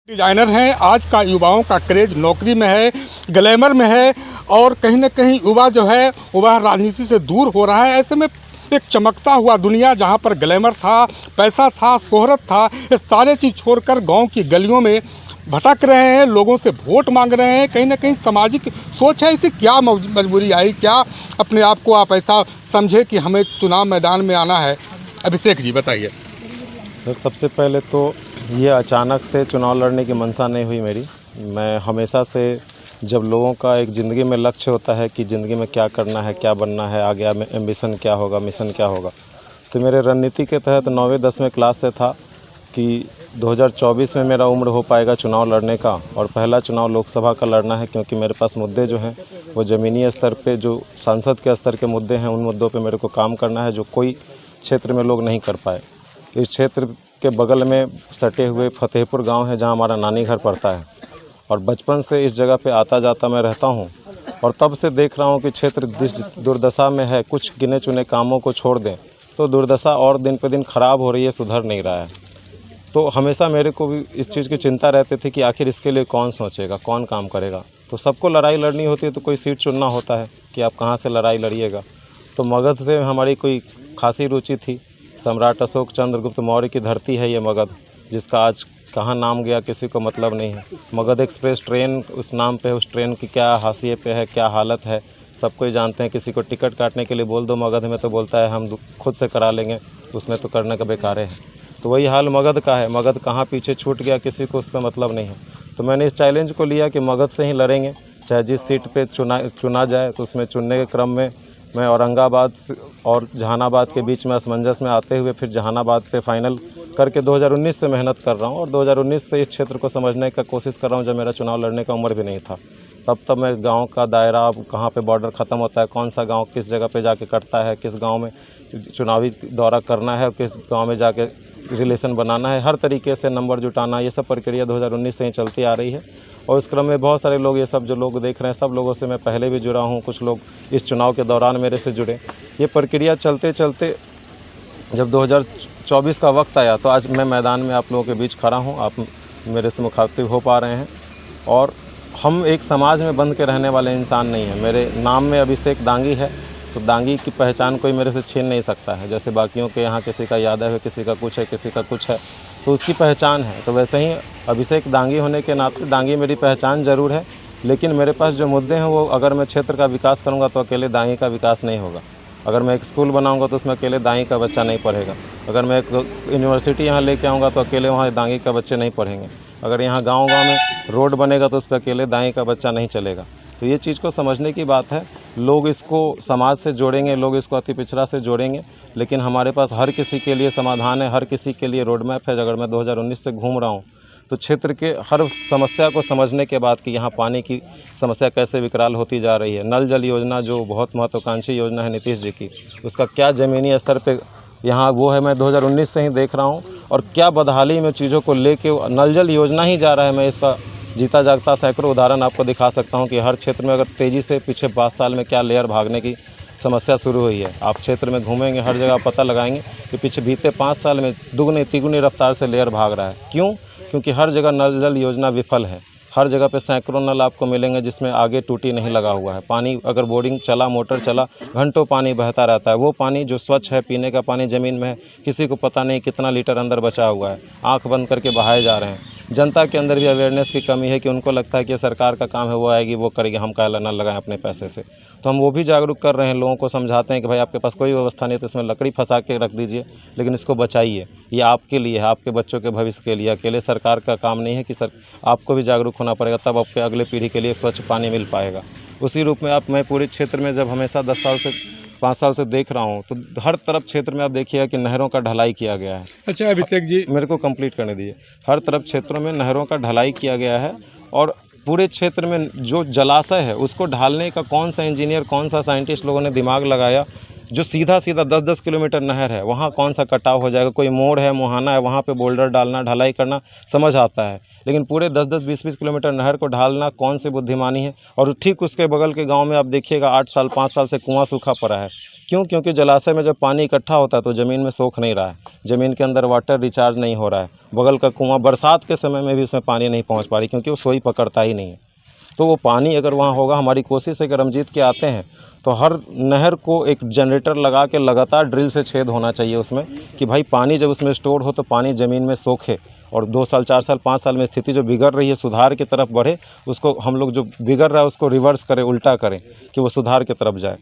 Designer हैं। आज का युवाओं का क्रेज नौकरी में है, ग्लैमर में है और कहीं ना कहीं युवा जो है वह राजनीति से दूर हो रहा है। ऐसे में एक चमकता हुआ दुनिया जहां पर ग्लैमर था, पैसा था, शोहरत था, ये सारे चीज़ छोड़कर गांव की गलियों में भटक रहे हैं, लोगों से वोट मांग रहे हैं। कहीं ना कहीं सामाजिक सोच है, इसे क्या मजबूरी आई, क्या अपने आप को आप ऐसा समझे कि हमें चुनाव मैदान में आना है? अभिषेक जी बताइए। सर, सबसे पहले तो ये अचानक से चुनाव लड़ने की मंशा नहीं हुई मेरी। मैं हमेशा से, जब लोगों का एक ज़िंदगी में लक्ष्य होता है कि ज़िंदगी में क्या करना है, क्या बनना है, आगे में एम्बिशन क्या होगा, मिशन क्या होगा, तो मेरे रणनीति के तहत 9वीं 10वीं क्लास से था कि 2024 में मेरा उम्र हो पाएगा चुनाव लड़ने का और पहला चुनाव लोकसभा का लड़ना है, क्योंकि मेरे पास मुद्दे जो हैं वो ज़मीनी स्तर पे, जो सांसद के स्तर के मुद्दे हैं, उन मुद्दों पे मेरे को काम करना है जो कोई क्षेत्र में लोग नहीं कर पाए। इस क्षेत्र के बगल में सटे हुए फतेहपुर गांव है जहां हमारा नानी घर पड़ता है और बचपन से इस जगह पे आता जाता मैं रहता हूं और तब से देख रहा हूं कि क्षेत्र दुर्दशा में है। कुछ गिने चुने कामों को छोड़ दें तो दुर्दशा और दिन पे दिन ख़राब हो रही है, सुधर नहीं रहा है। तो हमेशा मेरे को भी इस चीज़ की चिंता रहती थी कि आखिर इसके लिए कौन सोचेगा, कौन काम करेगा। तो सबको लड़ाई लड़नी होती है तो कोई सीट चुनना होता है कि आप कहाँ से लड़ाई लड़िएगा। तो मगध से हमारी कोई खासी रुचि थी। सम्राट अशोक चंद्रगुप्त मौर्य की धरती है ये मगध, जिसका आज कहाँ नाम गया किसी को मतलब नहीं है। मगध एक्सप्रेस ट्रेन उस नाम पे, उस ट्रेन की क्या हाशिए पे है, क्या हालत है, सब कोई जानते हैं। किसी को टिकट काटने के लिए बोल दो मगध में तो बोलता है हम खुद से करा लेंगे, उसमें तो करने का बेकार है। तो वही हाल मगध का है। मगध कहाँ पीछे छूट गया किसी को उस पर मतलब नहीं है। तो मैंने इस चैलेंज को लिया कि मगध से ही लड़ेंगे, चाहे जिस सीट पर चुना जाए। तो उसमें चुनने के क्रम में मैं औरंगाबाद और जहानाबाद के बीच में असमंजस में आते हुए फिर जहानाबाद पे फाइनल करके 2019 से मेहनत कर रहा हूँ और 2019 से इस क्षेत्र को समझने का कोशिश कर रहा हूँ। जब मेरा चुनाव लड़ने का उम्र भी नहीं था तब मैं गांव का दायरा, कहाँ पे बॉर्डर ख़त्म होता है, कौन सा गांव किस जगह पे जाके कटता है, किस गांव में चुनावी दौरा करना है, किस गांव में जाके रिलेशन बनाना है, हर तरीके से नंबर जुटाना, ये सब प्रक्रिया 2019 से ही चलती आ रही है। और इस क्रम में बहुत सारे लोग, ये सब जो लोग देख रहे हैं, सब लोगों से मैं पहले भी जुड़ा हूँ, कुछ लोग इस चुनाव के दौरान मेरे से जुड़े। ये प्रक्रिया चलते चलते जब 2024 का वक्त आया तो आज मैं मैदान में आप लोगों के बीच खड़ा हूँ, आप मेरे से मुखातिब हो पा रहे हैं। और हम एक समाज में बंध के रहने वाले इंसान नहीं हैं। मेरे नाम में अभिषेक दांगी है, तो दांगी की पहचान कोई मेरे से छीन नहीं सकता है। जैसे बाकियों के यहाँ किसी का यादव है, किसी का कुछ है, किसी का कुछ है, तो उसकी पहचान है। तो वैसे ही अभिषेक दांगी होने के नाते दांगी मेरी पहचान ज़रूर है, लेकिन मेरे पास जो मुद्दे हैं वो, अगर मैं क्षेत्र का विकास करूँगा तो अकेले दांगी का विकास नहीं होगा। अगर मैं एक स्कूल बनाऊंगा तो उसमें अकेले दांगी का बच्चा नहीं पढ़ेगा। अगर मैं एक यूनिवर्सिटी यहाँ लेके आऊँगा तो अकेले वहाँ दांगी का बच्चे नहीं पढ़ेंगे। अगर यहाँ गांव-गांव में रोड बनेगा तो उस पर अकेले दांगी का बच्चा नहीं चलेगा। तो ये चीज़ को समझने की बात है। लोग इसको समाज से जोड़ेंगे, लोग इसको अति पिछड़ा से जोड़ेंगे, लेकिन हमारे पास हर किसी के लिए समाधान है, हर किसी के लिए रोड मैप है। अगर मैं 2019 से घूम रहा हूँ तो क्षेत्र के हर समस्या को समझने के बाद कि यहाँ पानी की समस्या कैसे विकराल होती जा रही है, नल जल योजना जो बहुत महत्वाकांक्षी योजना है नीतीश जी की, उसका क्या ज़मीनी स्तर पे यहाँ वो है, मैं 2019 से ही देख रहा हूँ। और क्या बदहाली में चीज़ों को लेके नल जल योजना ही जा रहा है। मैं इसका जीता जागता सैकड़ों उदाहरण आपको दिखा सकता हूँ कि हर क्षेत्र में अगर तेज़ी से पीछे 5 साल में क्या लेयर भागने की समस्या शुरू हुई है। आप क्षेत्र में घूमेंगे, हर जगह पता लगाएंगे कि पीछे बीते 5 साल में दुगनी तिगुनी रफ्तार से लेयर भाग रहा है। क्यों? क्योंकि हर जगह नल जल योजना विफल है। हर जगह पे सैकड़ों नल आपको मिलेंगे जिसमें आगे टूटी नहीं लगा हुआ है। पानी अगर बोरिंग चला, मोटर चला, घंटों पानी बहता रहता है। वो पानी जो स्वच्छ है, पीने का पानी ज़मीन में है, किसी को पता नहीं कितना लीटर अंदर बचा हुआ है, आंख बंद करके बहाए जा रहे हैं। जनता के अंदर भी अवेयरनेस की कमी है कि उनको लगता है कि सरकार का काम है, वो आएगी वो करेगी, हम काहे नल लगाएं अपने पैसे से। तो हम वो भी जागरूक कर रहे हैं, लोगों को समझाते हैं कि भाई आपके पास कोई व्यवस्था नहीं है तो इसमें लकड़ी फंसा के रख दीजिए, लेकिन इसको बचाइए। ये आपके लिए है, आपके बच्चों के भविष्य के लिए। अकेले सरकार का काम नहीं है कि आपको भी जागरूक होना पड़ेगा, तब आपके अगले पीढ़ी के लिए स्वच्छ पानी मिल पाएगा। उसी रूप में मैं पूरे क्षेत्र में जब हमेशा 10 साल से 5 साल से देख रहा हूँ तो हर तरफ क्षेत्र में आप देखिएगा कि नहरों का ढलाई किया गया है। अच्छा अभिषेक जी, मेरे को कंप्लीट करने दीजिए। हर तरफ क्षेत्रों में नहरों का ढलाई किया गया है और पूरे क्षेत्र में जो जलाशय है उसको ढालने का कौन सा इंजीनियर, कौन सा साइंटिस्ट लोगों ने दिमाग लगाया जो सीधा सीधा 10-10 किलोमीटर नहर है वहाँ कौन सा कटाव हो जाएगा, कोई मोड़ है, मुहाना है, वहाँ पे बोल्डर डालना, ढलाई करना समझ आता है, लेकिन पूरे 10-10 20-20 किलोमीटर नहर को ढालना कौन सी बुद्धिमानी है। और ठीक उसके बगल के गांव में आप देखिएगा 8 साल 5 साल से कुआं सूखा पड़ा है। क्यों? क्योंकि जलाशय में जब पानी इकट्ठा होता है तो ज़मीन में सोख नहीं रहा है, ज़मीन के अंदर वाटर रिचार्ज नहीं हो रहा है। बगल का कुआं बरसात के समय में भी उसमें पानी नहीं पहुँच पा रही, क्योंकि वो सोई पकड़ता ही नहीं है। तो वो पानी अगर वहाँ होगा, हमारी कोशिश है कि रमजीत के आते हैं तो हर नहर को एक जनरेटर लगा के लगातार ड्रिल से छेद होना चाहिए उसमें, कि भाई पानी जब उसमें स्टोर हो तो पानी ज़मीन में सोखे और 2 साल 4 साल 5 साल में स्थिति जो बिगड़ रही है सुधार की तरफ बढ़े, उसको हम लोग जो बिगड़ रहा है उसको रिवर्स करें, उल्टा करें कि वो सुधार की तरफ जाए।